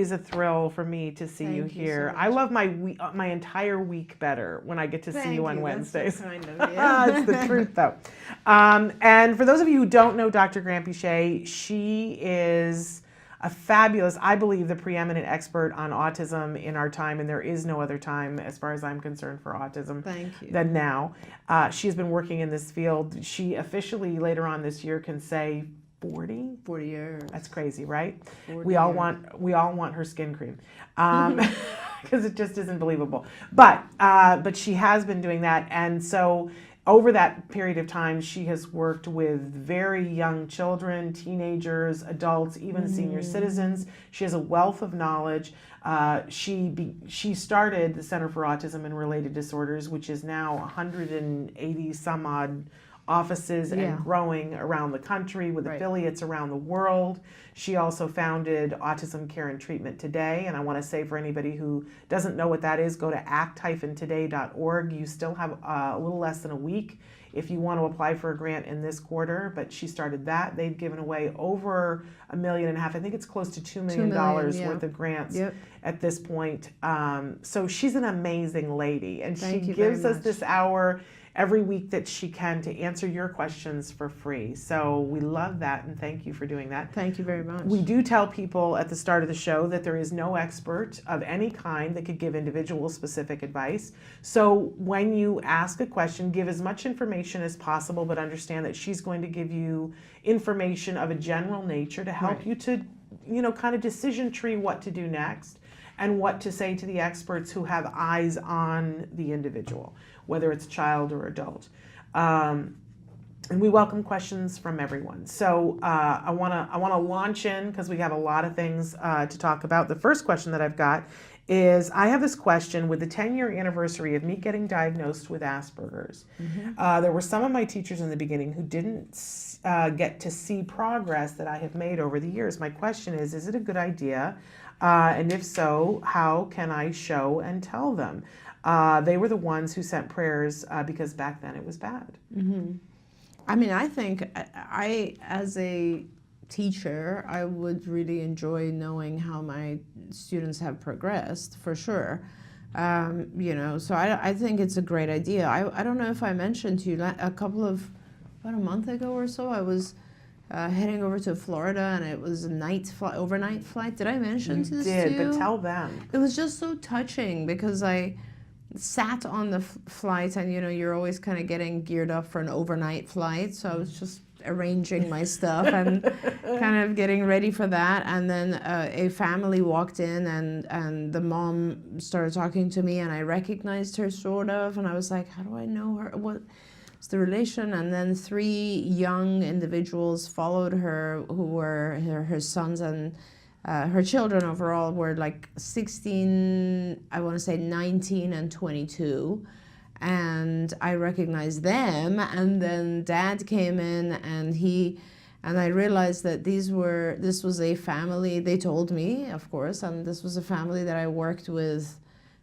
always a thrill for me to see you Thank you here. so I much. love my entire week better when I get to see you on Wednesdays. That's so kind of you. It's the truth, though. And for those of you who don't know Dr. Granpeesheh, she is a fabulous, I believe, the preeminent expert on autism in our time, and there is no other time, as far as I'm concerned, for autism Thank you. than now. She's been working in this field. She officially, later on this year, can say 40? 40 years. That's crazy, right? 40 We all want her skin cream, because it just isn't believable. But she has been doing that, and so over that period of time, she has worked with very young children, teenagers, adults, even senior citizens. She has a wealth of knowledge. She started the Center for Autism and Related Disorders, which is now 180 some odd offices and growing around the country with affiliates around the world. She also founded Autism Care and Treatment Today, and I want to say for anybody who doesn't know what that is, go to act-today.org. You still have a little less than a week if you want to apply for a grant in this quarter, but she started that. They've given away over $1.5 million. I think it's close to $2 million worth of grants at this point. So she's an amazing lady, and she gives us this hour every week that she can to answer your questions for free. So we love that, and thank you for doing that. Thank you very much. We do tell people at the start of the show that there is no expert of any kind that could give individual specific advice. So when you ask a question, give as much information as possible, but understand that she's going to give you information of a general nature to help you to, kind of decision tree what to do next and what to say to the experts who have eyes on the individual, whether it's child or adult. And we welcome questions from everyone. So I wanna launch in because we have a lot of things to talk about. The first question that I've got is, I have this question: with the 10-year anniversary of me getting diagnosed with Asperger's, there were some of my teachers in the beginning who didn't get to see progress that I have made over the years. My question is it a good idea? And if so, how can I show and tell them? They were the ones who sent prayers because back then it was bad. I mean, I think as a teacher, I would really enjoy knowing how my students have progressed, for sure. So I think it's a great idea. I don't know if I mentioned to you, about a month ago or so, I was heading over to Florida, and it was a overnight flight. Did I mention this to you? You did, but tell them. It was just so touching because I sat on the flight, and you're always kind of getting geared up for an overnight flight, so I was just arranging my stuff and kind of getting ready for that, and then a family walked in, and the mom started talking to me, and I recognized her sort of, and I was like, how do I know her? What's the relation? And then 3 young individuals followed her who were her sons, and her children overall were like 16, I want to say 19 and 22. And I recognized them, and then Dad came in, and I realized that this was a family. They told me, of course, and this was a family that I worked with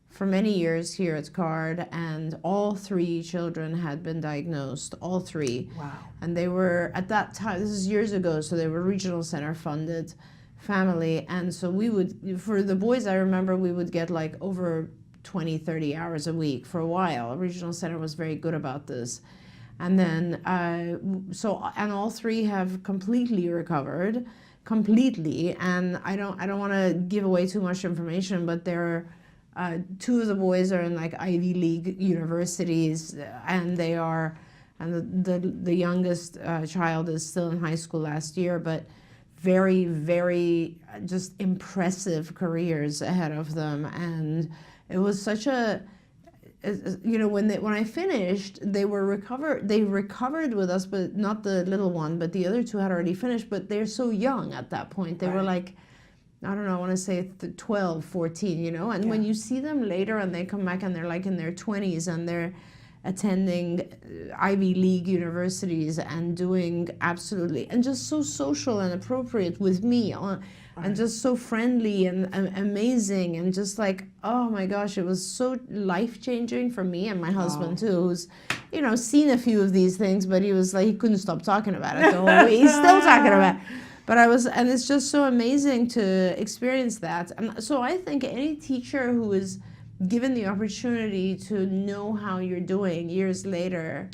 for many years here at CARD, and all 3 children had been diagnosed, all 3. Wow. And they were, at that time, this is years ago, so they were regional center funded family, and so we would, for the boys, I remember we would get like over 20, 30 hours a week for a while. Regional center was very good about this. And then, and all 3 have completely recovered, and I don't want to give away too much information, but they're, 2 of the boys are in like Ivy League universities, and they are, and the youngest child is still in high school last year, but very, very just impressive careers ahead of them. And it was such a, when I finished, they recovered with us, but not the little one, but the other 2 had already finished, but they're so young at that point. They were like, I don't know, I want to say 12, 14, and when you see them later and they come back and they're like in their 20s and they're attending Ivy League universities and doing absolutely, and just so social and appropriate with me, and just so friendly and amazing, and just like, oh my gosh, it was so life-changing for me and my husband too, who's, seen a few of these things, but he was like, he couldn't stop talking about it the whole week. He's still talking about it. But and it's just so amazing to experience that. And so I think any teacher who is given the opportunity to know how you're doing years later,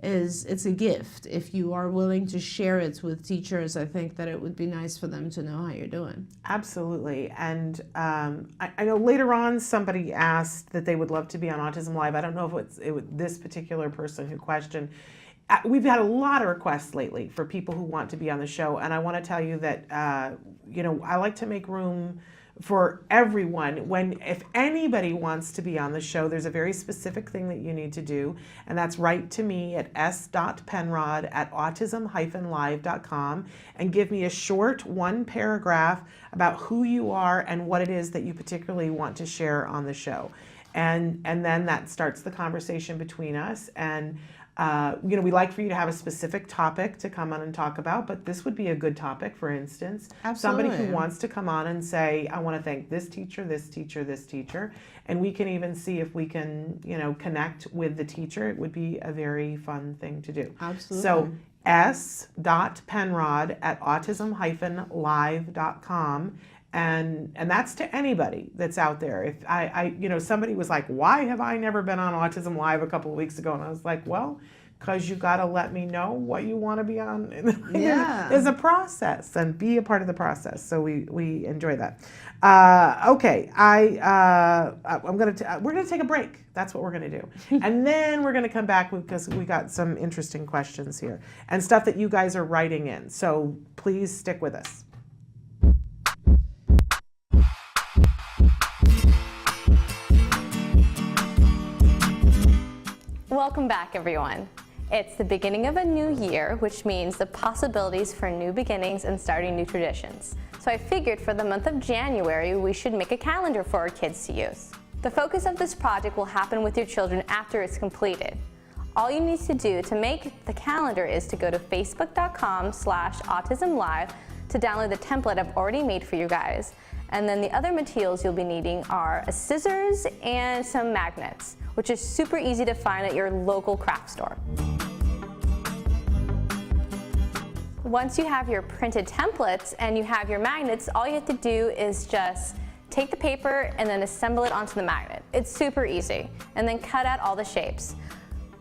it's a gift. If you are willing to share it with teachers, I think that it would be nice for them to know how you're doing. Absolutely. And I know later on somebody asked that they would love to be on Autism Live. I don't know if it was this particular person who questioned. We've had a lot of requests lately for people who want to be on the show, and I want to tell you that I like to make room for everyone. If anybody wants to be on the show, there's a very specific thing that you need to do, and that's write to me at s.penrod@autism-live.com and give me a short one paragraph about who you are and what it is that you particularly want to share on the show. And then that starts the conversation between us. And we like for you to have a specific topic to come on and talk about, but this would be a good topic, for instance. Absolutely. Somebody who wants to come on and say, I want to thank this teacher, this teacher, this teacher, and we can even see if we can, connect with the teacher. It would be a very fun thing to do. Absolutely. So s.penrod@autism-live.com. And that's to anybody that's out there. If somebody was like, why have I never been on Autism Live a couple of weeks ago? And I was like, well, because you got to let me know what you want to be on. Yeah. There's a process, and be a part of the process. So we enjoy that. Okay, we're gonna take a break. That's what we're gonna do, and then we're gonna come back because we got some interesting questions here and stuff that you guys are writing in. So please stick with us. Welcome back, everyone. It's the beginning of a new year, which means the possibilities for new beginnings and starting new traditions. So I figured for the month of January, we should make a calendar for our kids to use. The focus of this project will happen with your children after it's completed. All you need to do to make the calendar is to go to facebook.com/autism-live to download the template I've already made for you guys. And then the other materials you'll be needing are scissors and some magnets, which is super easy to find at your local craft store. Once you have your printed templates and you have your magnets, all you have to do is just take the paper and then assemble it onto the magnet. It's super easy. And then cut out all the shapes.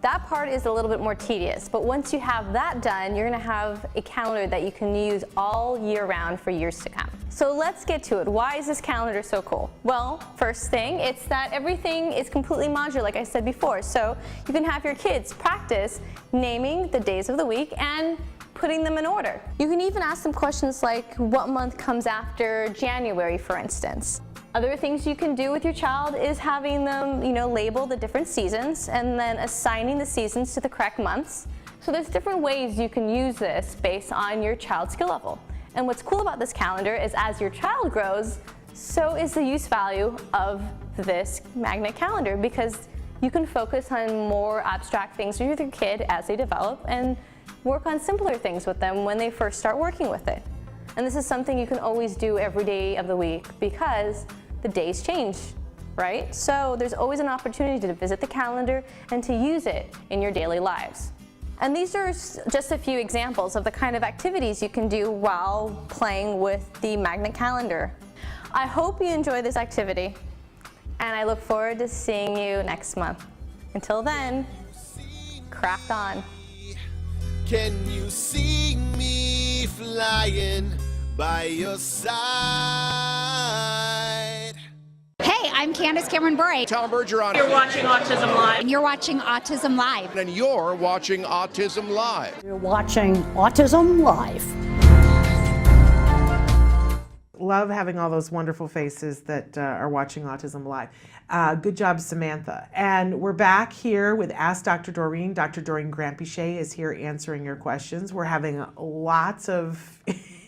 That part is a little bit more tedious, but once you have that done, you're gonna have a calendar that you can use all year round for years to come. So let's get to it. Why is this calendar so cool? Well, first thing, it's that everything is completely modular, like I said before. So you can have your kids practice naming the days of the week and putting them in order. You can even ask them questions like, what month comes after January, for instance. Other things you can do with your child is having them, label the different seasons and then assigning the seasons to the correct months. So there's different ways you can use this based on your child's skill level. And what's cool about this calendar is as your child grows, so is the use value of this magnet calendar, because you can focus on more abstract things with your kid as they develop and work on simpler things with them when they first start working with it. And this is something you can always do every day of the week because the days change, right? So there's always an opportunity to visit the calendar and to use it in your daily lives. And these are just a few examples of the kind of activities you can do while playing with the magnet calendar. I hope you enjoy this activity, and I look forward to seeing you next month. Until then, craft on. Can you see me flying by your side? Hey, I'm Candace Cameron Bray. Tom Bergeron. You're watching Autism Live. And you're watching Autism Live. And you're watching Autism Live. You're watching Autism Live. Love having all those wonderful faces that are watching Autism Live. Good job, Samantha. And we're back here with Ask Dr. Doreen. Dr. Doreen Granpeesheh is here answering your questions. We're having lots of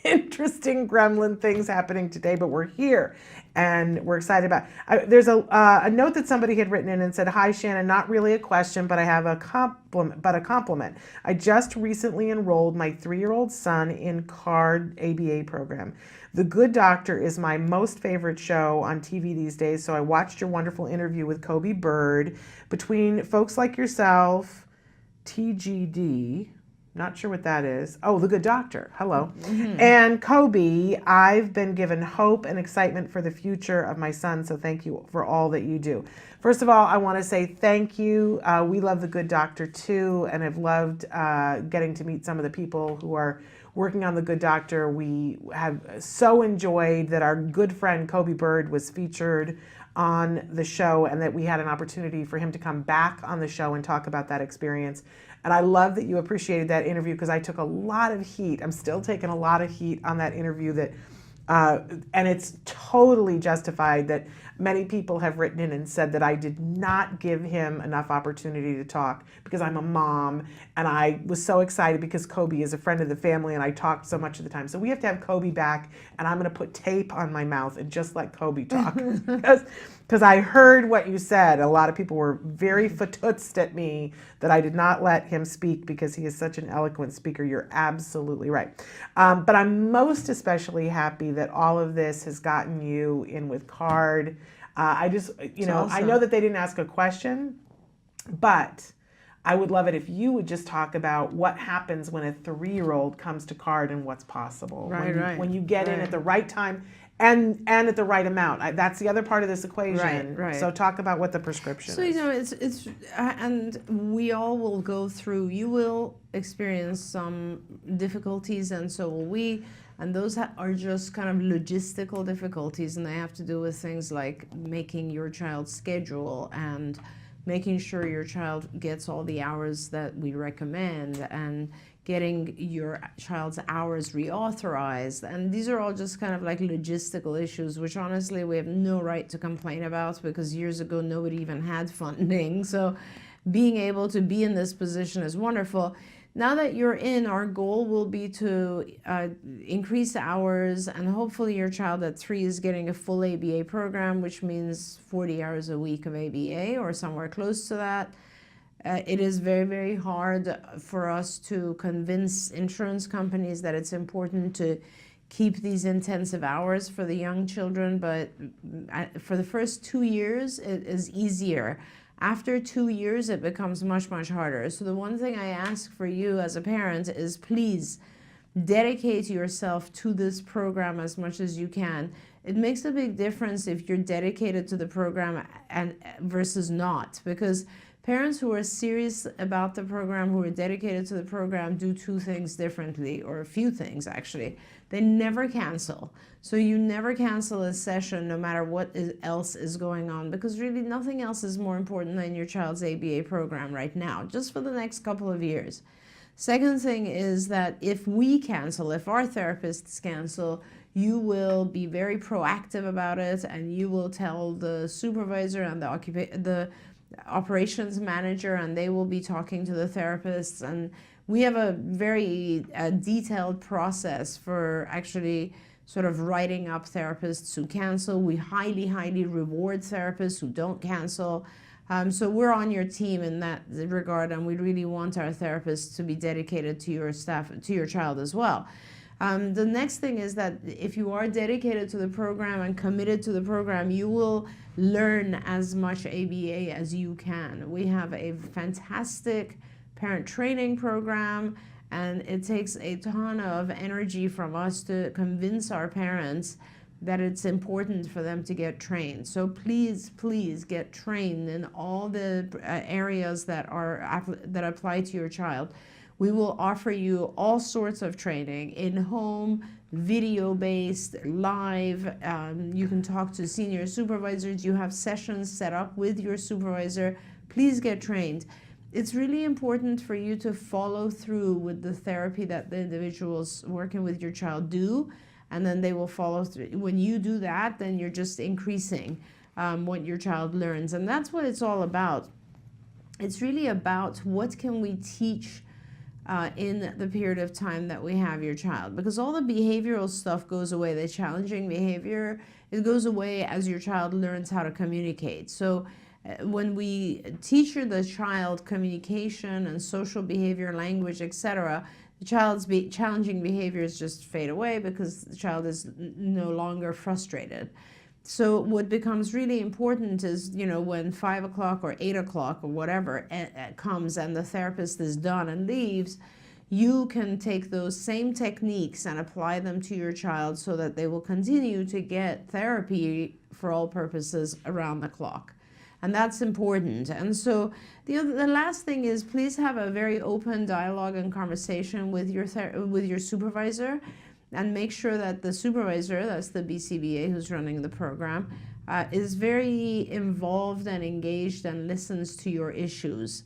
interesting gremlin things happening today, but we're here and we're excited about it. There's a note that somebody had written in and said, "Hi Shannon, not really a question, but I have a compliment. I just recently enrolled my 3-year-old son in CARD ABA program. The Good Doctor is my most favorite show on TV these days, so I watched your wonderful interview with Kobe Bird. Between folks like yourself, TGD, Not sure what that is. Oh, The Good Doctor. Hello. And Kobe, I've been given hope and excitement for the future of my son, so thank you for all that you do. First of all, I want to say thank you. We love The Good Doctor too, and have loved getting to meet some of the people who are working on The Good Doctor. We have so enjoyed that our good friend Kobe Bird was featured on the show, and that we had an opportunity for him to come back on the show and talk about that experience. And I love that you appreciated that interview, because I took a lot of heat. I'm still taking a lot of heat on that interview, that and it's totally justified, that many people have written in and said that I did not give him enough opportunity to talk because I'm a mom, and I was so excited because Kobe is a friend of the family and I talked so much of the time. So we have to have Kobe back, and I'm going to put tape on my mouth and just let Kobe talk because I heard what you said. A lot of people were very fatootsed at me that I did not let him speak because he is such an eloquent speaker. You're absolutely right. But I'm most especially happy that all of this has gotten you in with CARD. I just, you know, awesome. I know that they didn't ask a question, but I would love it if you would just talk about what happens when a 3-year-old comes to CARD and what's possible. When you get in at the right time and at the right amount. That's the other part of this equation. Right. So talk about what the prescription is. So, you know, it's and we all will go through, you will experience some difficulties, and so will we. And those are just kind of logistical difficulties, and they have to do with things like making your child's schedule and making sure your child gets all the hours that we recommend, and getting your child's hours reauthorized. And these are all just kind of like logistical issues, which honestly we have no right to complain about, because years ago nobody even had funding. So being able to be in this position is wonderful. Now that you're in, our goal will be to increase hours, and hopefully your child at 3 is getting a full ABA program, which means 40 hours a week of ABA or somewhere close to that. It is very, very hard for us to convince insurance companies that it's important to keep these intensive hours for the young children, but for the first 2 years, it is easier. After 2 years, it becomes much, much harder. So the one thing I ask for you as a parent is, please dedicate yourself to this program as much as you can. It makes a big difference if you're dedicated to the program and versus not, because parents who are serious about the program, who are dedicated to the program, do 2 things differently, or a few things actually. They never cancel. So you never cancel a session no matter what else is going on, because really nothing else is more important than your child's ABA program right now, just for the next couple of years. Second thing is that if we cancel, if our therapists cancel, you will be very proactive about it, and you will tell the supervisor and the operations manager, and they will be talking to the therapists. And we have a very detailed process for actually sort of writing up therapists who cancel. We highly, highly reward therapists who don't cancel. So we're on your team in that regard, and we really want our therapists to be dedicated to your staff, to your child as well. The next thing is that if you are dedicated to the program and committed to the program, you will learn as much ABA as you can. We have a fantastic parent training program, and it takes a ton of energy from us to convince our parents that it's important for them to get trained. So please, please get trained in all the areas that apply to your child. We will offer you all sorts of training, in-home, video-based, live. You can talk to senior supervisors. You have sessions set up with your supervisor. Please get trained. It's really important for you to follow through with the therapy that the individuals working with your child do, and then they will follow through. When you do that, then you're just increasing what your child learns. And that's what it's all about. It's really about what can we teach in the period of time that we have your child, because all the behavioral stuff goes away. The challenging behavior, it goes away as your child learns how to communicate. So when we teach the child communication and social behavior, language, etc., the child's challenging behaviors just fade away because the child is no longer frustrated. So what becomes really important is, you know, when 5 o'clock or 8 o'clock or whatever comes and the therapist is done and leaves, you can take those same techniques and apply them to your child so that they will continue to get therapy for all purposes around the clock. And that's important. And so the last thing is, please have a very open dialogue and conversation with your supervisor, and make sure that the supervisor, that's the BCBA who's running the program, is very involved and engaged and listens to your issues.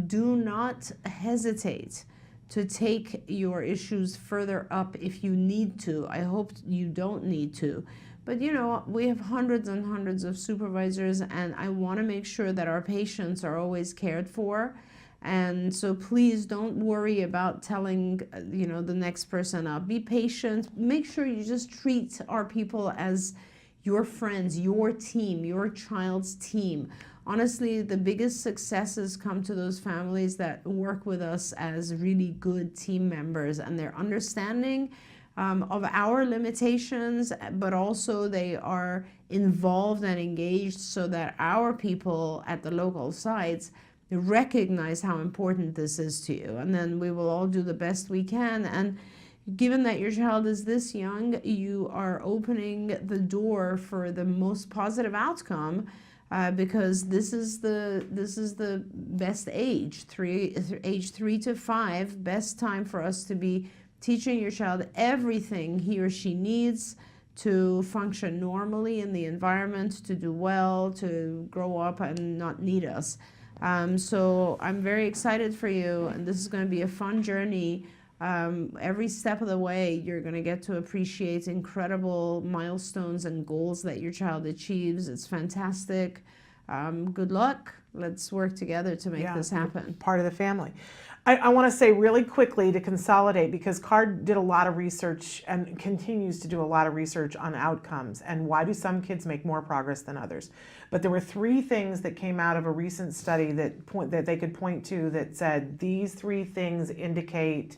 Do not hesitate to take your issues further up if you need to. I hope you don't need to. But you know, we have hundreds and hundreds of supervisors, and I want to make sure that our patients are always cared for. And so please don't worry about telling, the next person up. Be patient. Make sure you just treat our people as your friends, your team, your child's team. Honestly, the biggest successes come to those families that work with us as really good team members, and they're understanding of our limitations, but also they are involved and engaged so that our people at the local sites recognize how important this is to you. And then we will all do the best we can. And given that your child is this young, you are opening the door for the most positive outcome, because this is the best age, age 3 to 5, best time for us to be teaching your child everything he or she needs to function normally in the environment, to do well, to grow up and not need us. So I'm very excited for you, and this is going to be a fun journey. Every step of the way, you're going to get to appreciate incredible milestones and goals that your child achieves. It's fantastic. Good luck. Let's work together to make this happen. Part of the family. I want to say really quickly to consolidate, because CARD did a lot of research and continues to do a lot of research on outcomes and why do some kids make more progress than others. But there were 3 things that came out of a recent study that they could point to that said these 3 things indicate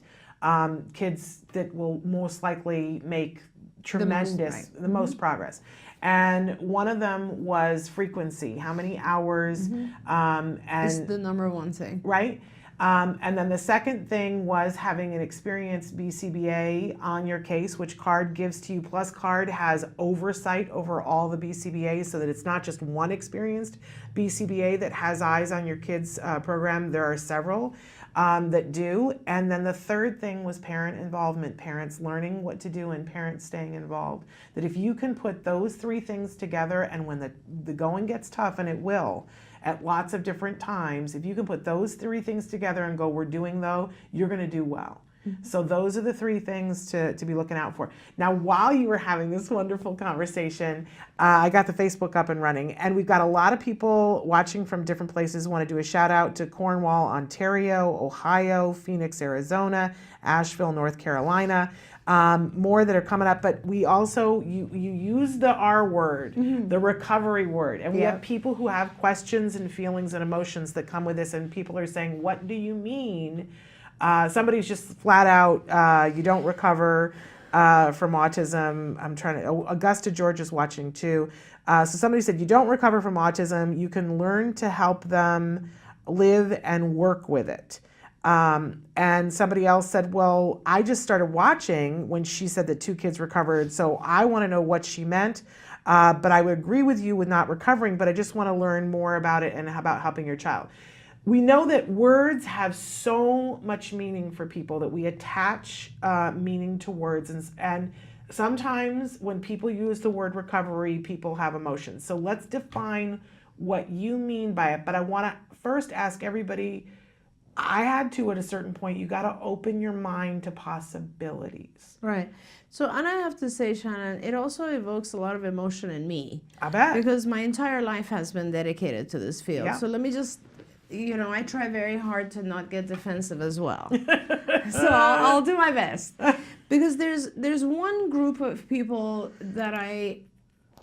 kids that will most likely make tremendous, the most progress. And one of them was frequency, how many hours. It's the #1 thing. Right? And then the second thing was having an experienced BCBA on your case, which CARD gives to you. Plus, CARD has oversight over all the BCBAs so that it's not just one experienced BCBA that has eyes on your kids' program. There are several that do. And then the third thing was parent involvement, parents learning what to do and parents staying involved. That if you can put those 3 things together, and when the going gets tough, and it will, at lots of different times, if you can put those 3 things together and go, we're doing though, you're going to do well. So those are the 3 things to be looking out for. Now, while you were having this wonderful conversation, I got the Facebook up and running, and we've got a lot of people watching from different places. Want to do a shout out to Cornwall, Ontario, Ohio, Phoenix, Arizona, Asheville, North Carolina. More that are coming up, but we also, you use the R word, the recovery word, and we have people who have questions and feelings and emotions that come with this, and people are saying, what do you mean? Somebody's just flat out, you don't recover from autism. Augusta, George is watching too. So somebody said, you don't recover from autism, you can learn to help them live and work with it. And somebody else said, well, I just started watching when she said that 2 kids recovered, so I want to know what she meant. But I would agree with you with not recovering, but I just want to learn more about it and about helping your child. We know that words have so much meaning for people, that we attach meaning to words. And sometimes when people use the word recovery, people have emotions. So let's define what you mean by it. But I want to first ask everybody, I had to at a certain point, you got to open your mind to possibilities. Right. So, and I have to say, Shannon, it also evokes a lot of emotion in me. I bet. Because my entire life has been dedicated to this field. Yeah. So let me just, I try very hard to not get defensive as well. So I'll do my best. Because there's one group of people that I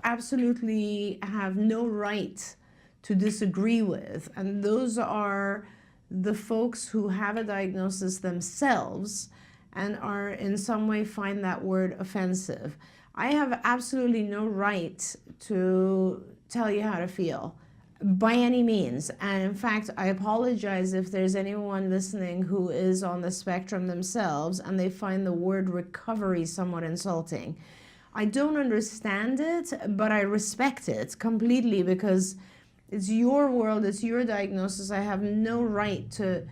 absolutely have no right to disagree with. And those are the folks who have a diagnosis themselves and are in some way find that word offensive. I have absolutely no right to tell you how to feel. by any means. And in fact, I apologize if there's anyone listening who is on the spectrum themselves and they find the word recovery somewhat insulting. I don't understand it, but I respect it completely because it's your world, it's your diagnosis. I have no right to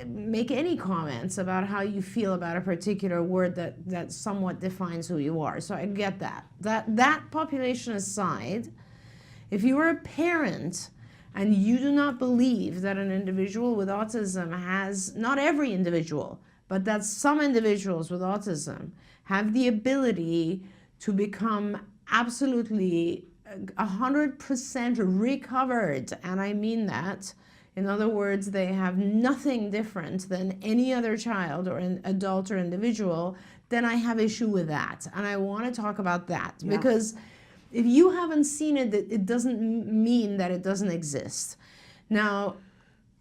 make any comments about how you feel about a particular word that somewhat defines who you are. So I get that. That population aside, if you are a parent and you do not believe that an individual with autism has, not every individual, but that some individuals with autism have the ability to become absolutely 100% recovered, and I mean that. In other words, they have nothing different than any other child or an adult or individual, then I have issue with that. And I want to talk about that because if you haven't seen it, it doesn't mean that it doesn't exist. Now,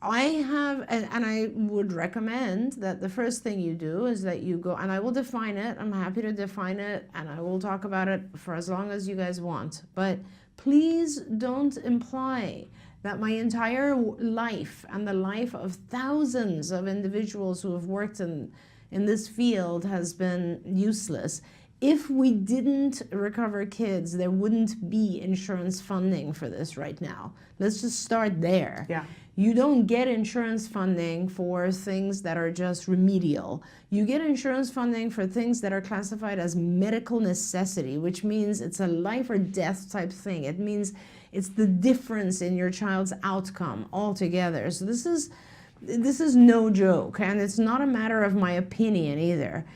I have, and I would recommend that the first thing you do is that you go, and I will define it, I'm happy to define it, and I will talk about it for as long as you guys want. But please don't imply that my entire life and the life of thousands of individuals who have worked in this field has been useless. If we didn't recover kids, there wouldn't be insurance funding for this right now. Let's just start there. Yeah. You don't get insurance funding for things that are just remedial. You get insurance funding for things that are classified as medical necessity, which means it's a life or death type thing. It means it's the difference in your child's outcome altogether. So this is no joke, and it's not a matter of my opinion either.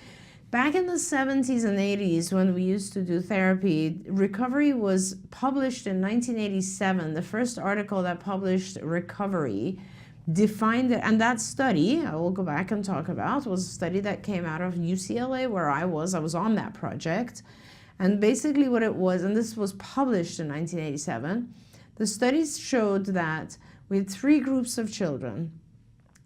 Back in the 70s and 80s, when we used to do therapy, recovery was published in 1987. The first article that published recovery defined it, and that study, I will go back and talk about, was a study that came out of UCLA where I was on that project. And basically what it was, and this was published in 1987, the studies showed that we had 3 groups of children.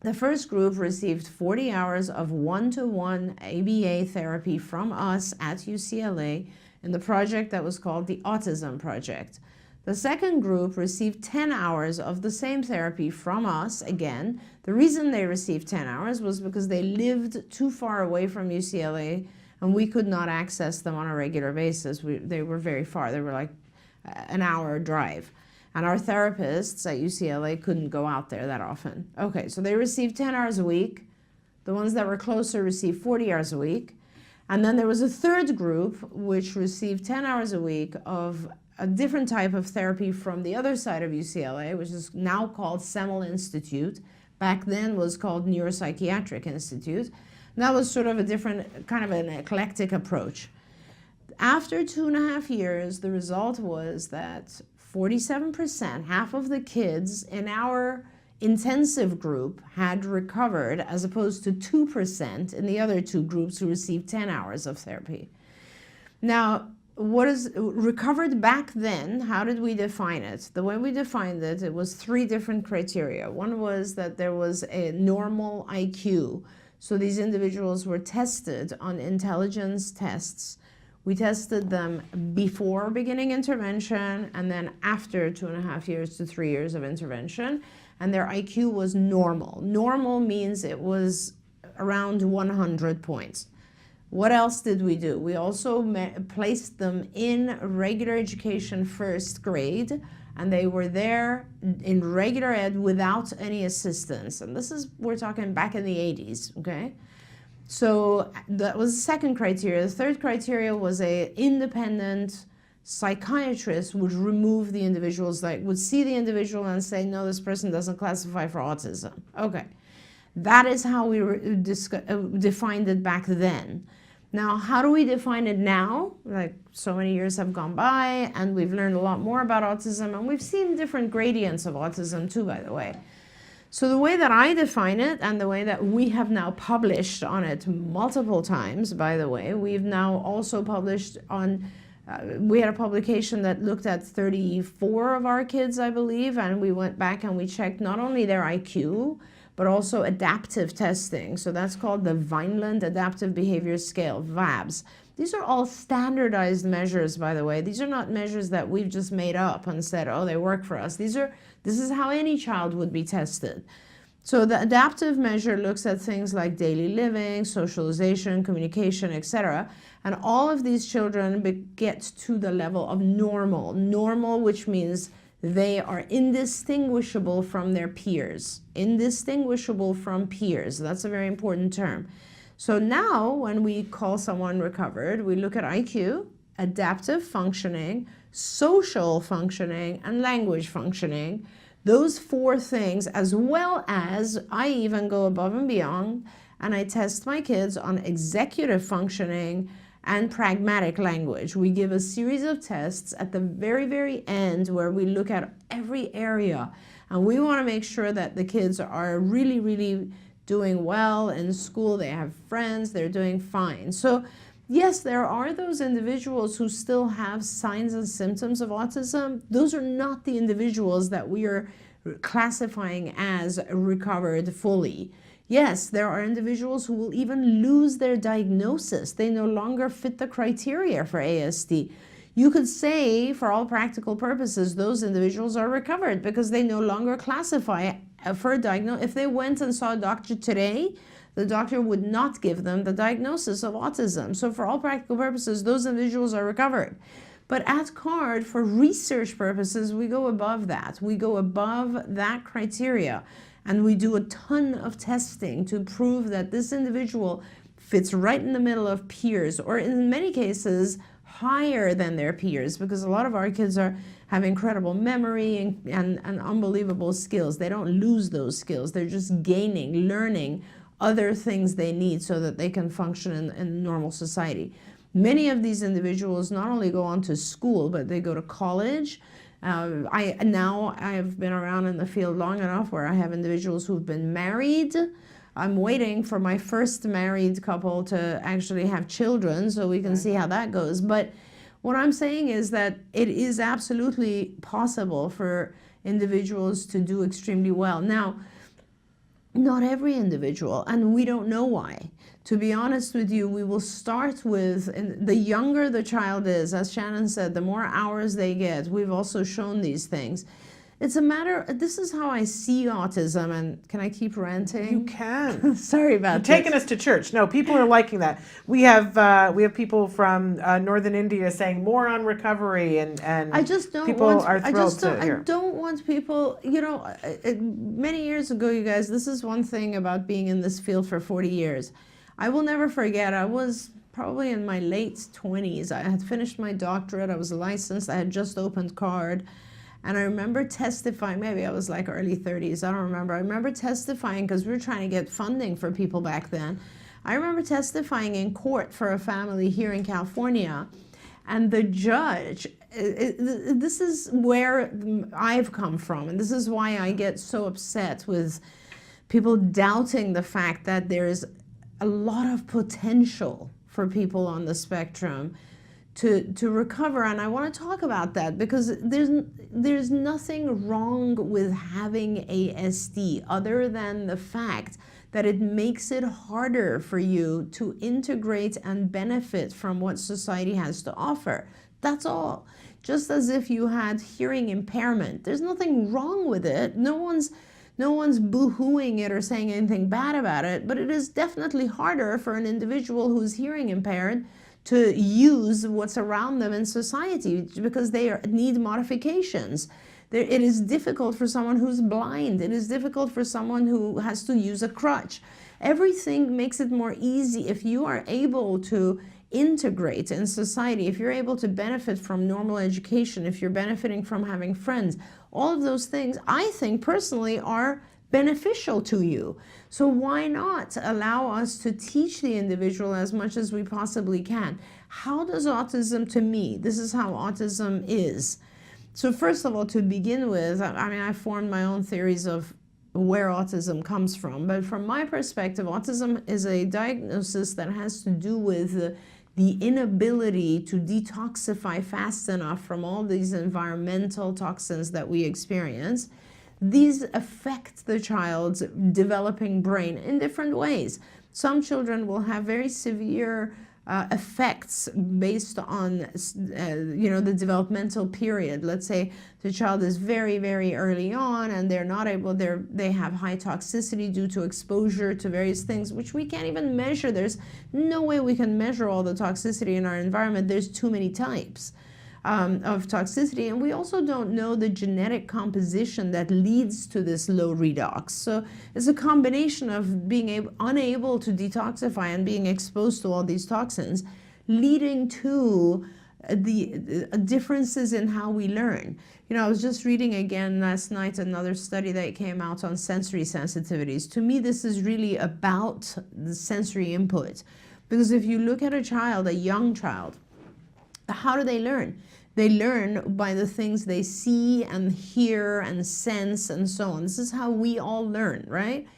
The first group received 40 hours of one-to-one ABA therapy from us at UCLA in the project that was called the Autism Project. The second group received 10 hours of the same therapy from us again. The reason they received 10 hours was because they lived too far away from UCLA and we could not access them on a regular basis. They were very far. They were like an hour drive. And our therapists at UCLA couldn't go out there that often. Okay, so they received 10 hours a week. The ones that were closer received 40 hours a week. And then there was a third group which received 10 hours a week of a different type of therapy from the other side of UCLA, which is now called Semel Institute. Back then was called Neuropsychiatric Institute. And that was sort of a different, kind of an eclectic approach. After 2.5 years, the result was that 47%, half of the kids in our intensive group had recovered, as opposed to 2% in the other 2 groups who received 10 hours of therapy. Now, what is recovered back then? How did we define it? The way we defined it, it was 3 different criteria. One was that there was a normal IQ. So these individuals were tested on intelligence tests. We tested them before beginning intervention and then after 2.5 years to 3 years of intervention, and their IQ was normal. Normal means it was around 100 points. What else did we do? We also placed them in regular education first grade, and they were there in regular ed without any assistance. And this is, we're talking back in the 80s, okay? So that was the second criteria. The third criteria was an independent psychiatrist would remove the individuals, like would see the individual and say, no, this person doesn't classify for autism. Okay, that is how we defined it back then. Now, how do we define it now? Like, so many years have gone by and we've learned a lot more about autism, and we've seen different gradients of autism too, by the way. So the way that I define it, and the way that we have now published on it multiple times, by the way, we've now also published on, we had a publication that looked at 34 of our kids, I believe, and we went back and we checked not only their IQ, but also adaptive testing. So that's called the Vineland Adaptive Behavior Scale, VABS. These are all standardized measures, by the way. These are not measures that we've just made up and said, oh, they work for us. This is how any child would be tested. So the adaptive measure looks at things like daily living, socialization, communication, etc. And all of these children get to the level of normal. Normal, which means they are indistinguishable from their peers. Indistinguishable from peers. That's a very important term. So now when we call someone recovered, we look at IQ, adaptive functioning, social functioning, and language functioning. Those 4 things, as well as I even go above and beyond, and I test my kids on executive functioning and pragmatic language. We give a series of tests at the very, very end where we look at every area, and we want to make sure that the kids are really, really doing well in school, they have friends, they're doing fine. So yes, there are those individuals who still have signs and symptoms of autism. Those are not the individuals that we are classifying as recovered fully. Yes, there are individuals who will even lose their diagnosis. They no longer fit the criteria for ASD. You could say, for all practical purposes, those individuals are recovered because they no longer classify for a diagnosis. If they went and saw a doctor today, the doctor would not give them the diagnosis of autism. So for all practical purposes, those individuals are recovered. But at CARD, for research purposes, we go above that. We go above that criteria, and we do a ton of testing to prove that this individual fits right in the middle of peers, or in many cases, higher than their peers, because a lot of our kids have incredible memory and unbelievable skills. They don't lose those skills. They're just gaining, learning other things they need so that they can function in normal society. Many of these individuals not only go on to school, but they go to college. I have been around in the field long enough where I have individuals who've been married. I'm waiting for my first married couple to actually have children so we can see how that goes. But what I'm saying is that it is absolutely possible for individuals to do extremely well. Now, not every individual, and we don't know why. To be honest with you, we will start with, and the younger the child is, as Shannon said, the more hours they get. We've also shown these things. It's a matter, this is how I see autism, and can I keep ranting? You can. Sorry about You're taking us to church. No, people are liking that. We have people from northern India saying more on recovery, and I just don't people want, are thrilled to hear. I don't want people, you know, many years ago, you guys, this is one thing about being in this field for 40 years. I will never forget, I was probably in my late 20s. I had finished my doctorate, I was licensed, I had just opened CARD. And I remember testifying, maybe I was like early 30s, I don't remember. I remember testifying because we were trying to get funding for people back then. I remember testifying in court for a family here in California. And the judge, this is where I've come from. And this is why I get so upset with people doubting the fact that there's a lot of potential for people on the spectrum to recover. And I want to talk about that because there's nothing wrong with having ASD other than the fact that it makes it harder for you to integrate and benefit from what society has to offer. That's all. Just as if you had hearing impairment. There's nothing wrong with it. No one's boo-hooing it or saying anything bad about it, but it is definitely harder for an individual who's hearing impaired to use what's around them in society because they need modifications. It is difficult for someone who's blind. It is difficult for someone who has to use a crutch. Everything makes it more easy if you are able to integrate in society, if you're able to benefit from normal education, if you're benefiting from having friends. All of those things, I think personally, are beneficial to you. So why not allow us to teach the individual as much as we possibly can? How does autism, to me, this is how autism is. So first of all, to begin with, I mean, I formed my own theories of where autism comes from. But from my perspective, autism is a diagnosis that has to do with the inability to detoxify fast enough from all these environmental toxins that we experience. These affect the child's developing brain in different ways. Some children will have very severe effects based on the developmental period. Let's say the child is very, very early on and they're not able, they have high toxicity due to exposure to various things, which we can't even measure. There's no way we can measure all the toxicity in our environment. There's too many types of toxicity, and we also don't know the genetic composition that leads to this low redox. So it's a combination of being unable to detoxify and being exposed to all these toxins, leading to the differences in how we learn. I was just reading again last night another study that came out on sensory sensitivities. To me, this is really about the sensory input, because if you look at a child, a young child, how do they learn? They learn by the things they see and hear and sense and so on. This is how we all learn, right?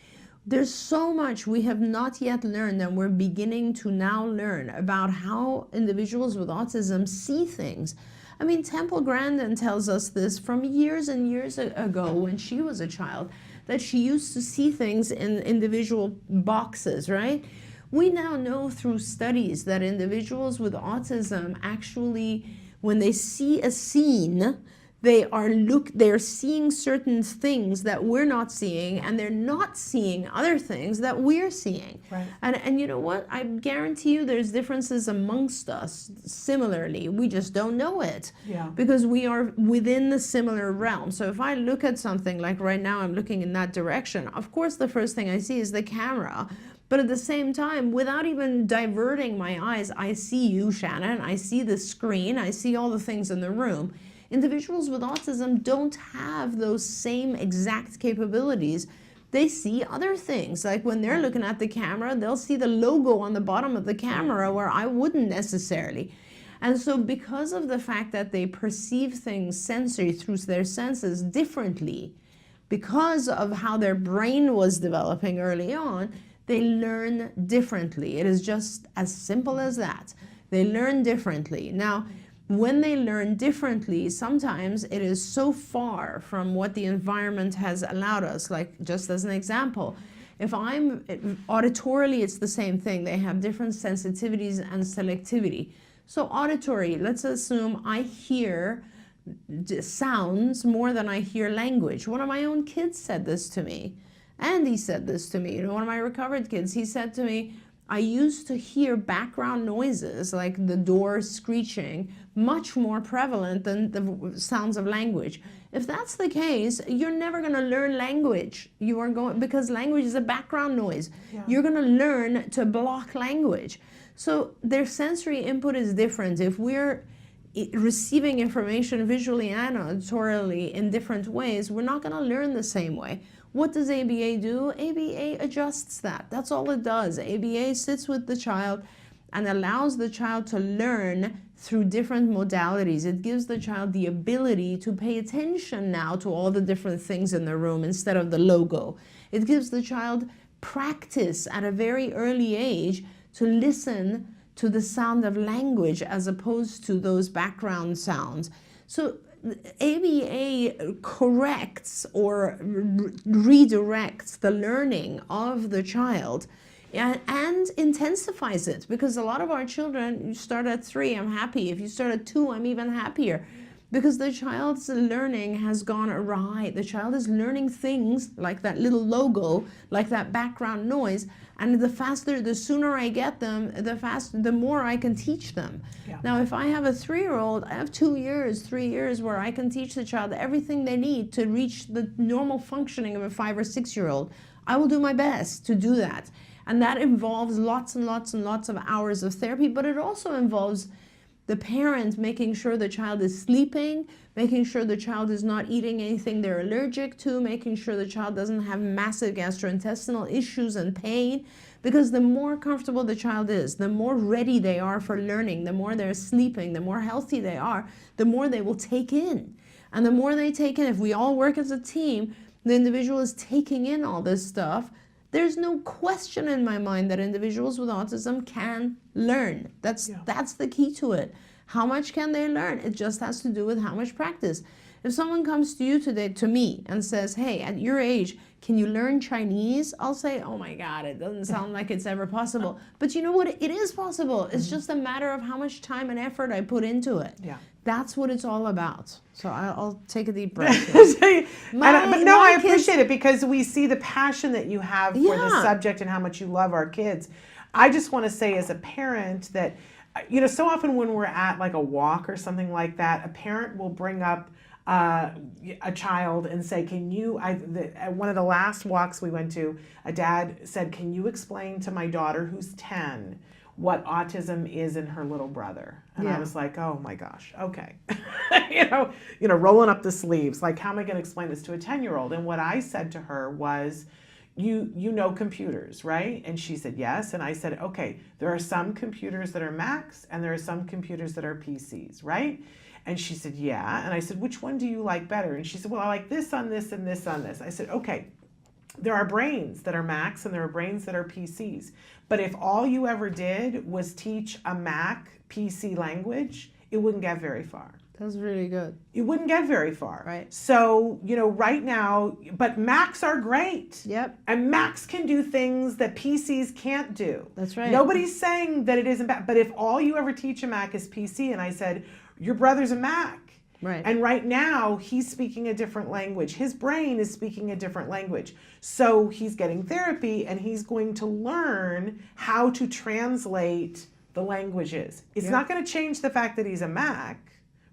There's so much we have not yet learned, and we're beginning to now learn about how individuals with autism see things. I mean, Temple Grandin tells us this from years and years ago when she was a child, that she used to see things in individual boxes, right? We now know through studies that individuals with autism actually, when they see a scene, they're seeing certain things that we're not seeing, and they're not seeing other things that we're seeing. Right. And you know what? I guarantee you there's differences amongst us similarly. We just don't know it. Yeah. Because we are within the similar realm. So if I look at something like right now, I'm looking in that direction, of course the first thing I see is the camera. But at the same time, without even diverting my eyes, I see you, Shannon, I see the screen, I see all the things in the room. Individuals with autism don't have those same exact capabilities. They see other things. Like when they're looking at the camera, they'll see the logo on the bottom of the camera where I wouldn't necessarily. And so because of the fact that they perceive things sensory through their senses differently, because of how their brain was developing early on, they learn differently. It is just as simple as that. They learn differently. Now, when they learn differently, sometimes it is so far from what the environment has allowed us. Like, just as an example, if I'm auditorily, it's the same thing. They have different sensitivities and selectivity. So auditory, let's assume I hear sounds more than I hear language. One of my own kids said this to me. Andy said this to me, one of my recovered kids. He said to me, I used to hear background noises like the door screeching much more prevalent than the sounds of language. If that's the case, you're never going to learn language. You are going, because language is a background noise. Yeah. You're going to learn to block language. So their sensory input is different. If we're receiving information visually and auditorily in different ways, we're not going to learn the same way. What does ABA do? ABA adjusts that. That's all it does. ABA sits with the child and allows the child to learn through different modalities. It gives the child the ability to pay attention now to all the different things in the room instead of the logo. It gives the child practice at a very early age to listen to the sound of language as opposed to those background sounds. So ABA corrects or redirects the learning of the child and intensifies it, because a lot of our children, you start at 3, I'm happy. If you start at 2, I'm even happier, because the child's learning has gone awry. The child is learning things like that little logo, like that background noise, and the sooner I get them, the more I can teach them. Yeah. Now, if I have a 3-year-old, I have 2 years, 3 years where I can teach the child everything they need to reach the normal functioning of a 5 or 6-year-old. I will do my best to do that. And that involves lots and lots and lots of hours of therapy, but it also involves the parent making sure the child is sleeping, making sure the child is not eating anything they're allergic to, making sure the child doesn't have massive gastrointestinal issues and pain. Because the more comfortable the child is, the more ready they are for learning, the more they're sleeping, the more healthy they are, the more they will take in. And the more they take in, if we all work as a team, the individual is taking in all this stuff. There's no question in my mind that individuals with autism can learn. That's the key to it. How much can they learn? It just has to do with how much practice. If someone comes to you today, to me, and says, hey, at your age, can you learn Chinese? I'll say, oh my God, it doesn't sound like it's ever possible. But you know what? It is possible. It's just a matter of how much time and effort I put into it. Yeah. That's what it's all about. So I'll take a deep breath. I appreciate it because we see the passion that you have for the Yeah. subject and how much you love our kids. I just want to say as a parent that, you know, so often when we're at like a walk or something like that, a parent will bring up a child and say, can you, at one of the last walks we went to, a dad said, can you explain to my daughter who's 10 what autism is in her little brother? And I was like, oh my gosh, okay. you know, rolling up the sleeves, like, how am I going to explain this to a 10-year-old? And what I said to her was, you know computers, right? And she said, yes. And I said, okay, there are some computers that are Macs and there are some computers that are PCs, right? And she said, yeah. And I said, which one do you like better? And she said, well, I like this on this and this on this. I said, okay, there are brains that are Macs and there are brains that are PCs. But if all you ever did was teach a Mac PC language, it wouldn't get very far. That's really good. You wouldn't get very far. Right. So, you know, right now, but Macs are great. Yep. And Macs can do things that PCs can't do. That's right. Nobody's saying that it isn't bad. But if all you ever teach a Mac is PC, and I said, your brother's a Mac. Right. And right now, he's speaking a different language. His brain is speaking a different language. So he's getting therapy, and he's going to learn how to translate the languages. It's not going to change the fact that he's a Mac,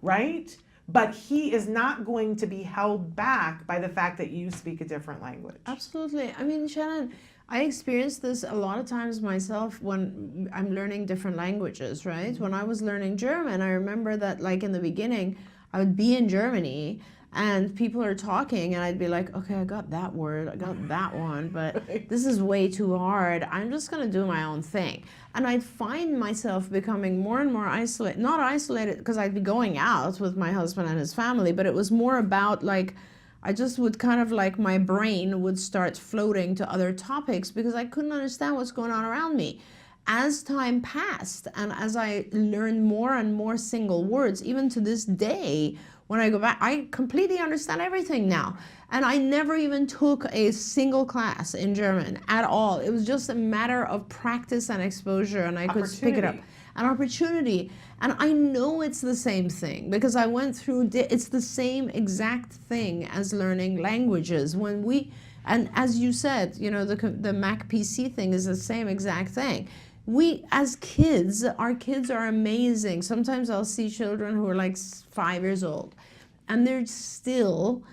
right? But he is not going to be held back by the fact that you speak a different language. Absolutely. I mean, Shannon, I experience this a lot of times myself when I'm learning different languages, right? When I was learning German, I remember that, like, in the beginning, I would be in Germany and people are talking and I'd be like, okay, I got that word, I got that one, but this is way too hard. I'm just going to do my own thing. And I'd find myself becoming more and more isolated, not isolated because I'd be going out with my husband and his family, but it was more about, like, I just would kind of, like, my brain would start floating to other topics because I couldn't understand what's going on around me. As time passed and as I learned more and more single words, even to this day, when I go back, I completely understand everything now. And I never even took a single class in German at all. It was just a matter of practice and exposure, and I could pick it up. An opportunity. And I know it's the same thing because I went through, it's the same exact thing as learning languages. And as you said, you know, the Mac PC thing is the same exact thing. We, as kids, our kids are amazing. Sometimes I'll see children who are like 5 years old and they're still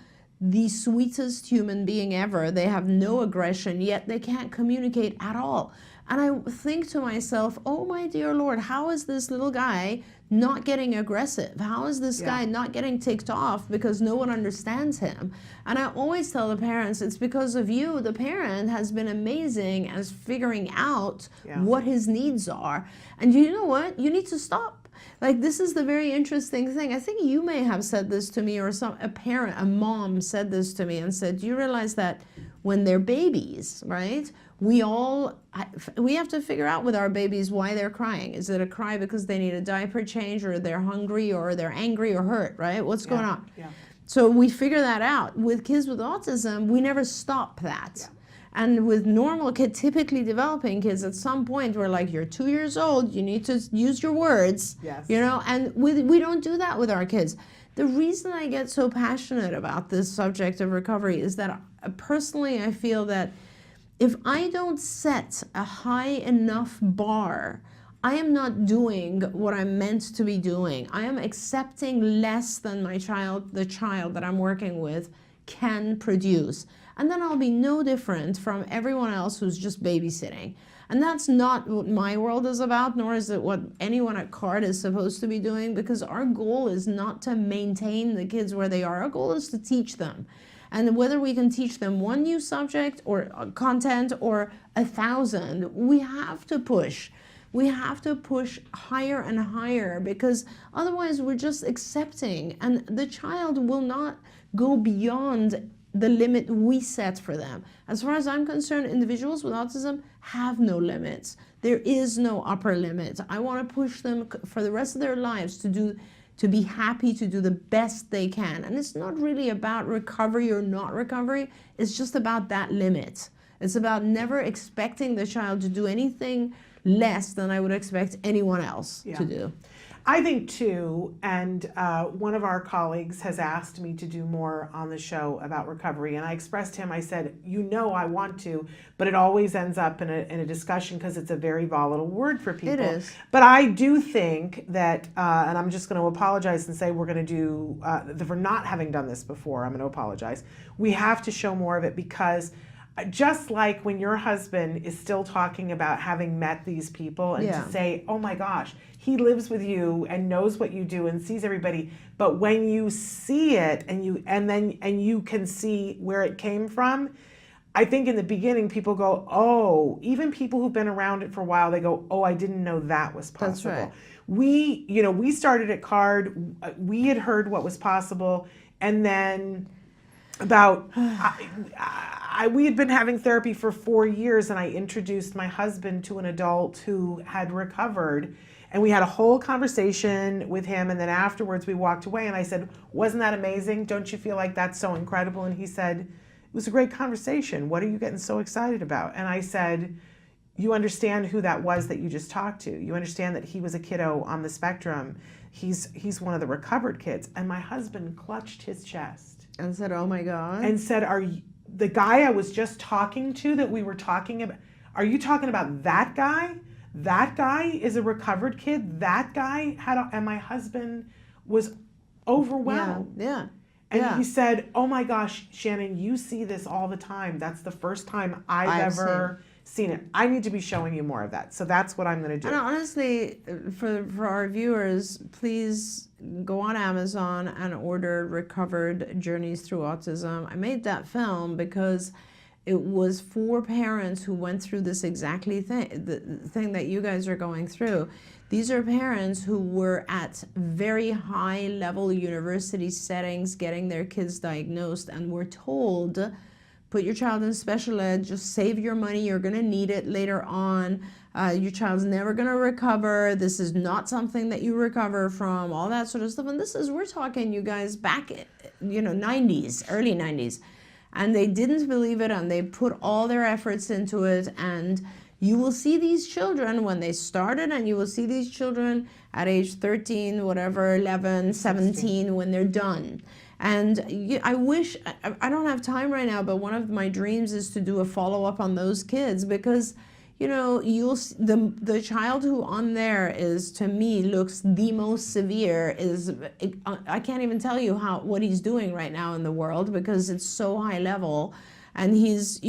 the sweetest human being ever. They have no aggression, yet they can't communicate at all. And I think to myself, oh my dear Lord, how is this little guy not getting aggressive? How is this guy not getting ticked off because no one understands him? And I always tell the parents, it's because of you. The parent has been amazing as figuring out what his needs are. And you know what? You need to stop. Like, this is the very interesting thing. I think you may have said this to me, or a mom said this to me and said, do you realize that when they're babies, right? We have to figure out with our babies why they're crying. Is it a cry because they need a diaper change, or they're hungry, or they're angry or hurt, right? What's going on? So we figure that out. With kids with autism, we never stop that. And with normal kids, typically developing kids, at some point we're like, you're 2 years old, you need to use your words, you know, and we don't do that with our kids. The reason I get so passionate about this subject of recovery is that personally I feel that if I don't set a high enough bar, I am not doing what I'm meant to be doing. I am accepting less than the child that I'm working with can produce. And then I'll be no different from everyone else who's just babysitting. And that's not what my world is about, nor is it what anyone at CARD is supposed to be doing, because our goal is not to maintain the kids where they are. Our goal is to teach them. And whether we can teach them one new subject or content or 1,000, we have to push. We have to push higher and higher, because otherwise we're just accepting, and the child will not go beyond the limit we set for them. As far as I'm concerned, individuals with autism have no limits. There is no upper limit. I want to push them for the rest of their lives to to be happy to do the best they can. And it's not really about recovery or not recovery. It's just about that limit. It's about never expecting the child to do anything less than I would expect anyone else to do. I think too, and one of our colleagues has asked me to do more on the show about recovery, and I expressed to him, I said, you know I want to, but it always ends up in a discussion because it's a very volatile word for people. It is. But I do think that, and I'm just going to apologize and say we're going to do, for not having done this before, I'm going to apologize. We have to show more of it, because just like when your husband is still talking about having met these people, and to say, oh my gosh, he lives with you and knows what you do and sees everybody, but when you see it and you can see where it came from, I think in the beginning people go, oh, even people who've been around it for a while, they go, oh, I didn't know that was possible. That's right. We started at CARD, we had heard what was possible, and then about we had been having therapy for 4 years, and I introduced my husband to an adult who had recovered, and we had a whole conversation with him, and then afterwards we walked away, and I said, wasn't that amazing? Don't you feel like that's so incredible? And he said, it was a great conversation. What are you getting so excited about? And I said, you understand who that was that you just talked to. You understand that he was a kiddo on the spectrum. He's one of the recovered kids. And my husband clutched his chest. And said, oh my God. And said, are you, the guy I was just talking to that we were talking about, are you talking about that guy? That guy is a recovered kid. That guy and my husband was overwhelmed. Yeah. And he said, oh my gosh, Shannon, you see this all the time. That's the first time I've ever seen it. I need to be showing you more of that. So that's what I'm going to do. And honestly, for our viewers, please go on Amazon and order Recovered Journeys Through Autism. I made that film because it was for parents who went through this exactly the thing that you guys are going through. These are parents who were at very high level university settings getting their kids diagnosed and were told, put your child in special ed, just save your money, you're going to need it later on. Your child's never going to recover. This is not something that you recover from, all that sort of stuff. And we're talking, you guys, back, 90s, early 90s. And they didn't believe it, and they put all their efforts into it. And you will see these children when they started, and you will see these children at age 13, whatever, 11, 17, when they're done. And I wish, I don't have time right now, but one of my dreams is to do a follow-up on those kids, because the child who on there is, to me, looks the most severe is, I can't even tell you what he's doing right now in the world, because it's so high level. And he's,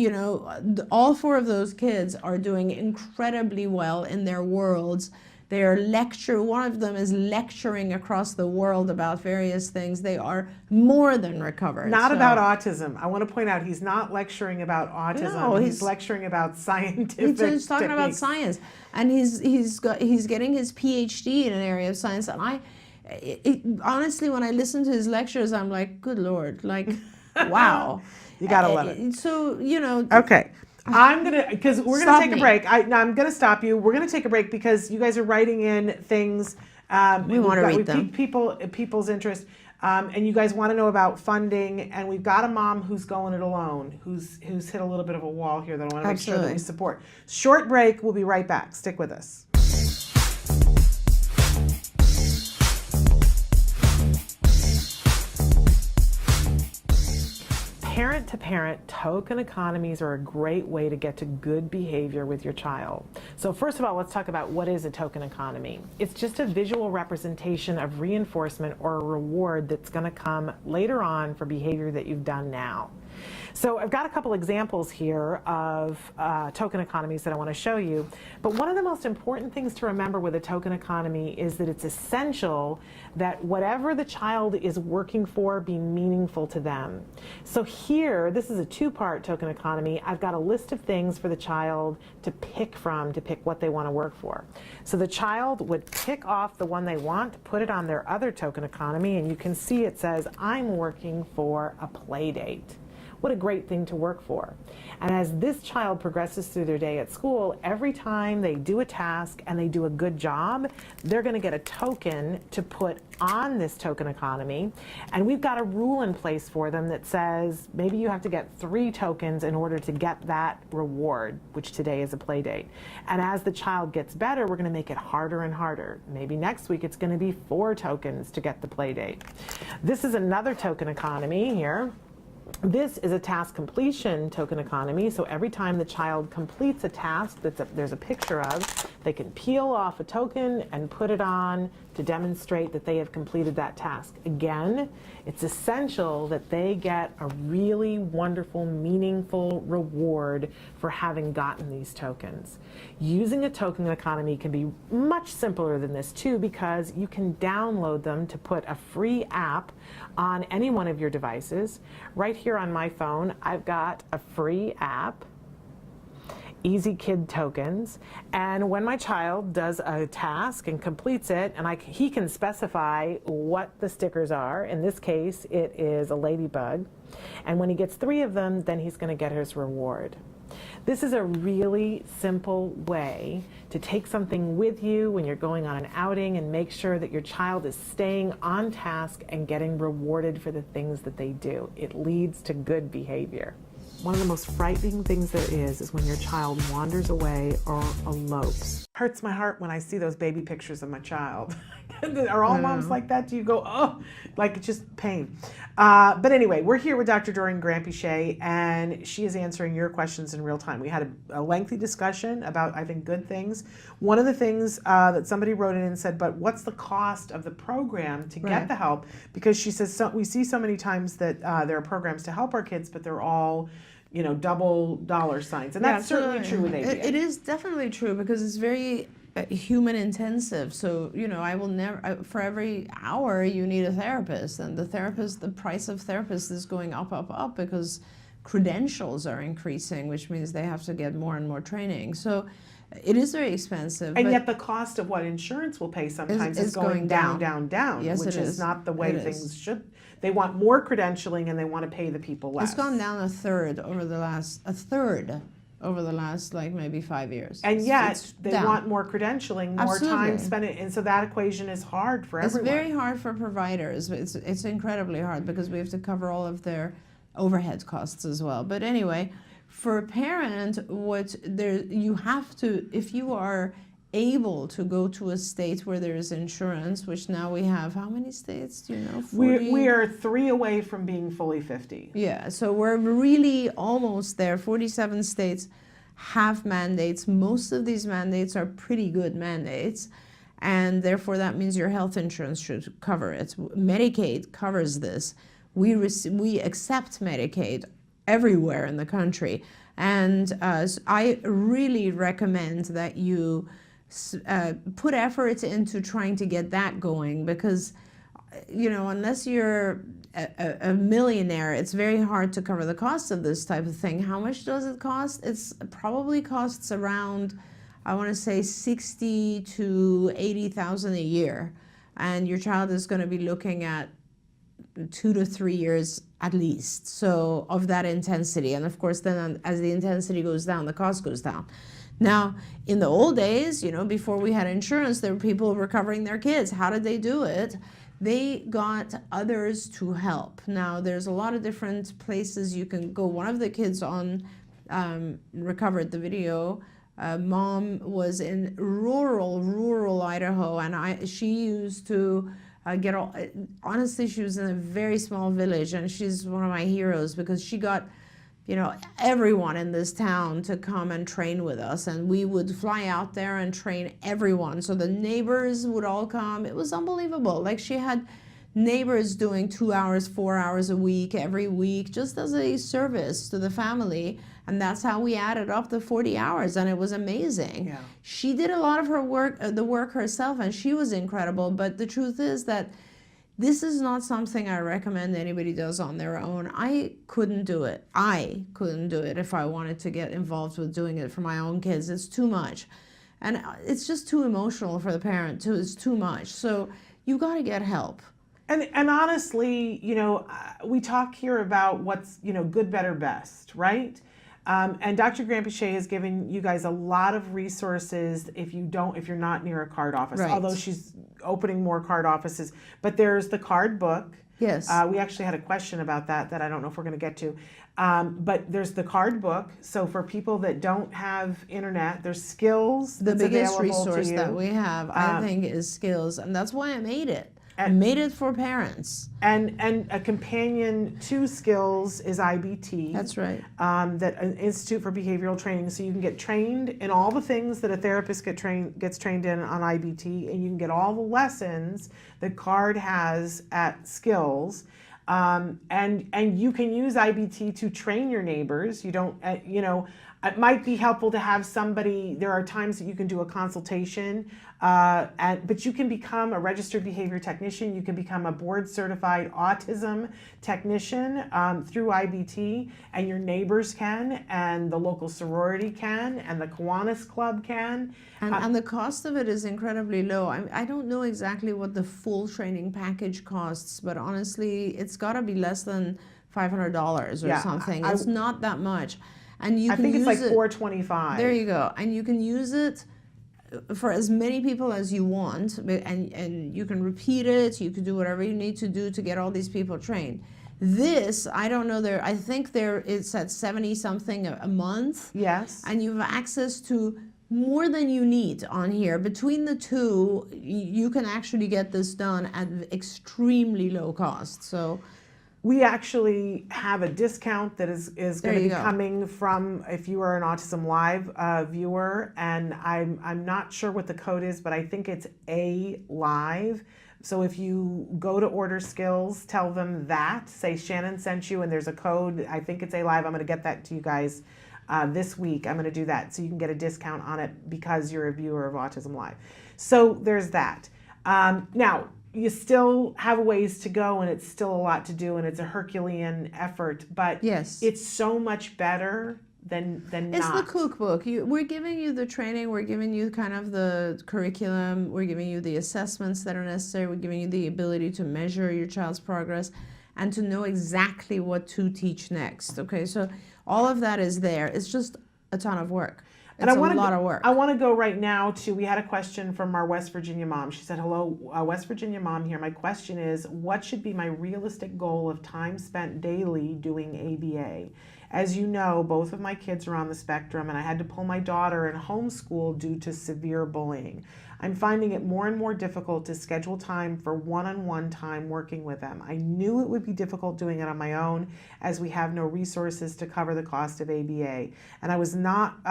all four of those kids are doing incredibly well in their worlds. One of them is lecturing across the world about various things. They are more than recovered. Not about autism. I want to point out he's not lecturing about autism. No, he's lecturing about scientific He's talking techniques. about science. And he's getting his PhD in an area of science. And honestly, when I listen to his lectures, I'm like, good Lord, like, wow. You gotta love it. So, Okay. Because we're going to take a break. I'm going to stop you. We're going to take a break because you guys are writing in things. We want to read them. People's interest. And you guys want to know about funding. And we've got a mom who's going it alone, who's hit a little bit of a wall here that I want to make sure that we support. Short break. We'll be right back. Stick with us. Parent-to-parent token economies are a great way to get to good behavior with your child. So first of all, let's talk about what is a token economy. It's just a visual representation of reinforcement or a reward that's going to come later on for behavior that you've done now. So I've got a couple examples here of token economies that I want to show you. But one of the most important things to remember with a token economy is that it's essential that whatever the child is working for be meaningful to them. So here, this is a two-part token economy. I've got a list of things for the child to pick from, to pick what they want to work for. So the child would pick off the one they want, put it on their other token economy, and you can see it says, I'm working for a play date. What a great thing to work for. And as this child progresses through their day at school, every time they do a task and they do a good job, they're going to get a token to put on this token economy. And we've got a rule in place for them that says maybe you have to get 3 tokens in order to get that reward, which today is a play date. And as the child gets better, we're going to make it harder and harder. Maybe next week it's going to be 4 tokens to get the play date. This is another token economy here. This is a task completion token economy, so every time the child completes a task there's a picture of, they can peel off a token and put it on to demonstrate that they have completed that task. Again, it's essential that they get a really wonderful, meaningful reward for having gotten these tokens. Using a token economy can be much simpler than this too, because you can download them to put a free app on any one of your devices. Right here on my phone, I've got a free app, Easy Kid Tokens, and when my child does a task and completes it, and he can specify what the stickers are. In this case, it is a ladybug, and when he gets 3 of them, then he's going to get his reward. This is a really simple way to take something with you when you're going on an outing and make sure that your child is staying on task and getting rewarded for the things that they do. It leads to good behavior. One of the most frightening things there is when your child wanders away or elopes. Hurts my heart when I see those baby pictures of my child. Are all moms like that? Do you go, oh, like it's just pain? But anyway, we're here with Dr. Doreen Granpeesheh, and she is answering your questions in real time. We had a lengthy discussion about, I think, good things. One of the things that somebody wrote in and said, but what's the cost of the program to get the help? Because she says, we see so many times that there are programs to help our kids, but they're all, you know, double dollar signs. And that's certainly true with ABA. It is definitely true, because it's very human intensive. So, you know, I will never, for every hour you need a therapist, and the price of therapists is going up, up, up, because credentials are increasing, which means they have to get more and more training. So it is very expensive. And yet the cost of what insurance will pay sometimes is going down, down, down, yes, which is not the way things should. They want more credentialing and they want to pay the people less. It's gone down a third over the last like maybe 5 years. And yet they want more credentialing, more time spent, and so that equation is hard for everyone. It's very hard for providers. It's incredibly hard, because we have to cover all of their overhead costs as well. But anyway, for a parent, you have to, if you are able to go to a state where there is insurance, which now we have, how many states, do you know? 40? We are 3 away from being fully 50. Yeah, so we're really almost there. 47 states have mandates. Most of these mandates are pretty good mandates, and therefore that means your health insurance should cover it. Medicaid covers this. We accept Medicaid everywhere in the country, and I really recommend that you put effort into trying to get that going, because, you know, unless you're a millionaire, it's very hard to cover the cost of this type of thing. How much does it cost? It probably costs around, I want to say, $60,000 to $80,000 a year, and your child is going to be looking at 2 to 3 years at least, so of that intensity. And of course, then as the intensity goes down, the cost goes down. Now, in the old days, you know, before we had insurance, there were people recovering their kids. How did they do it? They got others to help. Now, there's a lot of different places you can go. One of the kids on recovered the video. Mom was in rural Idaho, and she used to honestly, she was in a very small village, and she's one of my heroes, because she got, you know, everyone in this town to come and train with us, and we would fly out there and train everyone. So the neighbors would all come. It was unbelievable. Like, she had neighbors doing 2 hours, 4 hours a week, every week, just as a service to the family. And that's how we added up the 40 hours, and it was amazing. Yeah. She did a lot of her work, the work herself, and she was incredible. But the truth is that this is not something I recommend anybody does on their own. I couldn't do it. I couldn't do it if I wanted to get involved with doing it for my own kids. It's too much. And it's just too emotional for the parent, too. It's too much. So you got to get help. And honestly, we talk here about what's, good, better, best, right? And Dr. Granpeesheh has given you guys a lot of resources if you're not near a card office, Right. although she's opening more card offices. But there's the card book. Yes. We actually had a question about that I don't know if we're going to get to. But there's the card book. So for people that don't have internet, there's Skills. The that's biggest available to resource you. that we have, I think, is Skills. And that's why I made it. I made it for parents. And a companion to Skills is IBT. That's right. That Institute for Behavioral Training, so you can get trained in all the things that a therapist gets trained in on IBT, and you can get all the lessons that CARD has at Skills. And you can use IBT to train your neighbors. You don't, it might be helpful to have somebody. There are times that you can do a consultation, but you can become a registered behavior technician. You can become a board certified autism technician through IBT, and your neighbors can, and the local sorority can, and the Kiwanis Club can. And the cost of it is incredibly low. I don't know exactly what the full training package costs, but honestly, it's got to be less than $500 or something. It's not that much. And you I can think it's like use it, $425. There you go. And you can use it for as many people as you want, and you can repeat it. You can do whatever you need to do to get all these people trained. This, I don't know, I think it's at 70 something a month. Yes. And you have access to more than you need on here. Between the two, you can actually get this done at extremely low cost. So we actually have a discount that is going to be coming from, if you are an Autism Live viewer, and I'm not sure what the code is, but I think it's A-Live. So if you go to Order Skills, tell them that, say Shannon sent you, and there's a code, I think it's A-Live. I'm going to get that to you guys this week. I'm going to do that so you can get a discount on it because you're a viewer of Autism Live. So there's that. Now, you still have a ways to go, and it's still a lot to do, and it's a Herculean effort, but yes, it's so much better than it's not. the cookbook. We're giving you the training, we're giving you kind of the curriculum, we're giving you the assessments that are necessary, we're giving you the ability to measure your child's progress and to know exactly what to teach next. Okay, so all of that is there. It's just a ton of work. It's a lot of work. I want to go right now to, we had a question from our West Virginia mom. She said, hello, West Virginia mom here. My question is, what should be my realistic goal of time spent daily doing ABA? As you know, both of my kids are on the spectrum, and I had to pull my daughter in homeschool due to severe bullying. I'm finding it more and more difficult to schedule time for one-on-one time working with them. I knew it would be difficult doing it on my own, as we have no resources to cover the cost of ABA. And I was not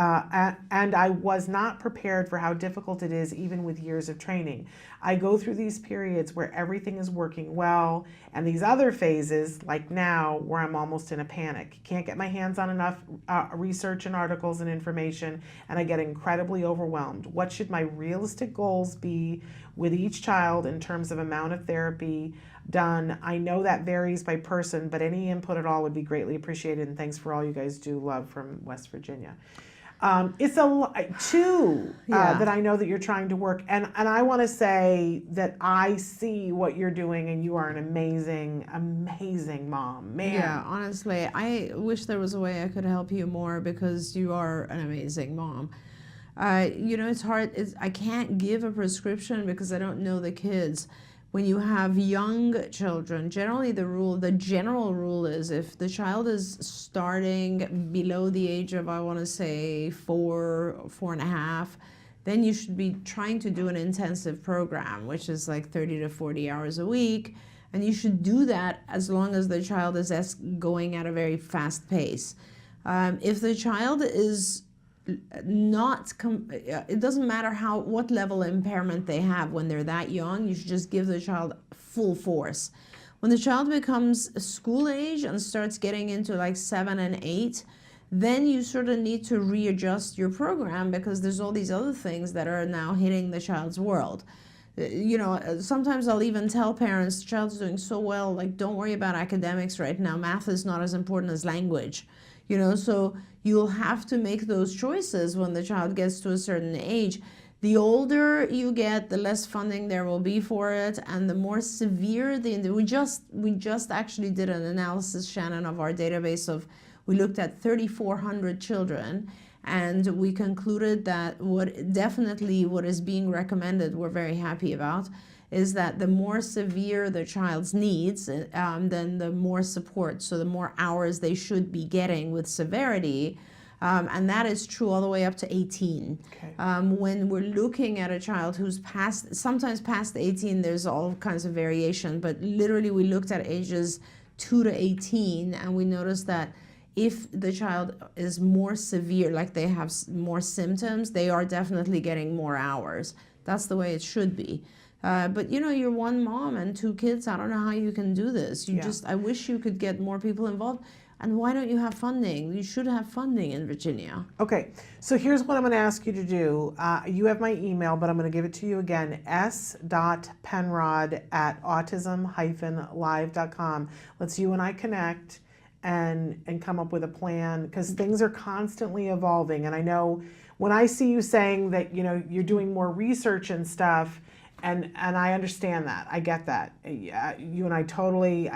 prepared for how difficult it is, even with years of training. I go through these periods where everything is working well, and these other phases, like now, where I'm almost in a panic. Can't get my hands on enough research and articles and information, and I get incredibly overwhelmed. What should my realistic goals be with each child in terms of amount of therapy done? I know that varies by person, but any input at all would be greatly appreciated, and thanks for all you guys do. Love, from West Virginia. It's a lot too that I know that you're trying to work, and I want to say that I see what you're doing, and you are an amazing mom, man. Yeah, honestly, I wish there was a way I could help you more, because you are an amazing mom. It's hard. I can't give a prescription because I don't know the kids. When you have young children, generally the general rule is, if the child is starting below the age of, I want to say 4.5, then you should be trying to do an intensive program, which is like 30 to 40 hours a week. And you should do that as long as the child is going at a very fast pace. If the child is it doesn't matter what level of impairment they have when they're that young, you should just give the child full force. When the child becomes school age and starts getting into like 7 and 8, then you sort of need to readjust your program, because there's all these other things that are now hitting the child's world. Sometimes I'll even tell parents, the child's doing so well, like, don't worry about academics right now. Math is not as important as language. So you'll have to make those choices when the child gets to a certain age. The older you get, the less funding there will be for it, and the more severe we just actually did an analysis, Shannon, of our database we looked at 3,400 children, and we concluded that what is being recommended, we're very happy about, is that the more severe the child's needs, then the more support, so the more hours they should be getting with severity. And that is true all the way up to 18. Okay. When we're looking at a child who's sometimes past 18, there's all kinds of variation, but literally we looked at ages 2 to 18, and we noticed that if the child is more severe, like they have more symptoms, they are definitely getting more hours. That's the way it should be. But you're one mom and 2 kids. I don't know how you can do this. I wish you could get more people involved. And why don't you have funding? You should have funding in Virginia. Okay, so here's what I'm going to ask you to do. You have my email, but I'm going to give it to you again, s.penrod@autism-live.com. Let's you and I connect and come up with a plan, because things are constantly evolving. And I know when I see you saying that, you're doing more research and stuff, and I understand that. I get that. You and I totally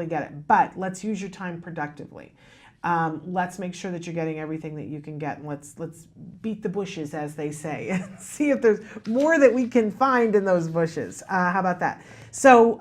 get it. But let's use your time productively. Let's make sure that you're getting everything that you can get, and let's beat the bushes, as they say, and see if there's more that we can find in those bushes. How about that? So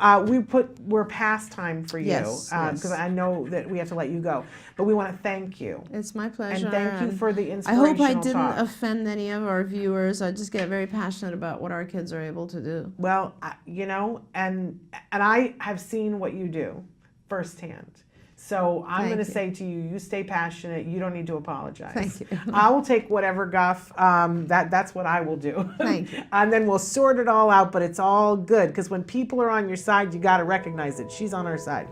we're past time for you, because I know that we have to let you go. But we want to thank you. It's my pleasure. And thank you for the I inspirational hope I didn't talk. offend any of our viewers. I just get very passionate about what our kids are able to do. Well, and I have seen what you do firsthand. So I'm going to say to you, you stay passionate. You don't need to apologize. Thank you. I will take whatever guff. That's what I will do. Thank you. And then we'll sort it all out. But it's all good, because when people are on your side, you got to recognize it. She's on our side.